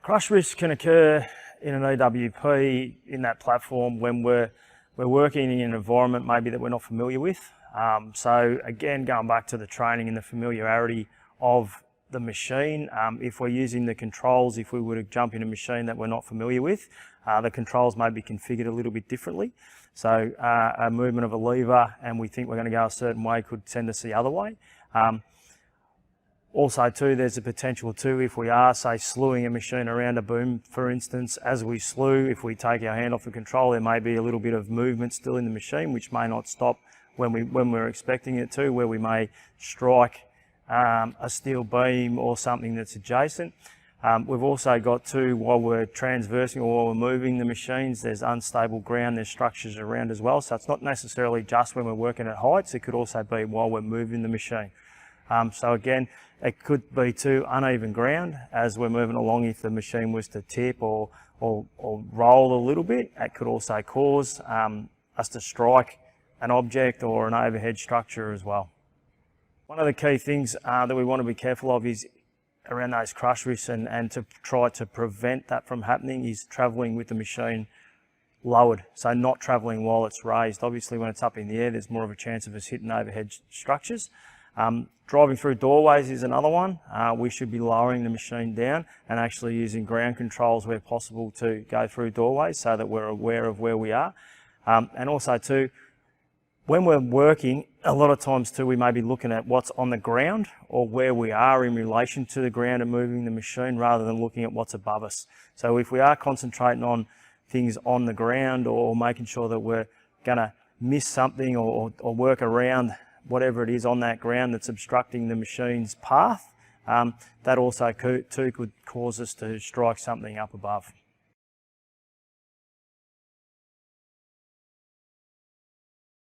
Crush risk can occur in an EWP in that platform when we're working in an environment maybe that we're not familiar with. So again, going back to the training and the familiarity of the machine, if we're using the controls, if we were to jump in a machine that we're not familiar with, the controls may be configured a little bit differently. So a movement of a lever and we think we're going to go a certain way could send us the other way. Also too, there's a potential too, if we are, say, slewing a machine around a boom, for instance, as we slew, if we take our hand off the control, there may be a little bit of movement still in the machine, which may not stop when we're expecting it to, where we may strike a steel beam or something that's adjacent. We've also got too, while we're transversing or while we're moving the machines, there's unstable ground, there's structures around as well. So it's not necessarily just when we're working at heights, it could also be while we're moving the machine. So again, it could be too uneven ground as we're moving along. If the machine was to tip or roll a little bit, it could also cause us to strike an object or an overhead structure as well. One of the key things that we want to be careful of is around those crush risks and to try to prevent that from happening is travelling with the machine lowered, so not travelling while it's raised. Obviously when it's up in the air there's more of a chance of us hitting overhead structures. Driving through doorways is another one. We should be lowering the machine down and actually using ground controls where possible to go through doorways so that we're aware of where we are. And also too, when we're working, a lot of times too, we may be looking at what's on the ground or where we are in relation to the ground and moving the machine rather than looking at what's above us. So if we are concentrating on things on the ground or making sure that we're going to miss something or work around whatever it is on that ground that's obstructing the machine's path, that also too could cause us to strike something up above.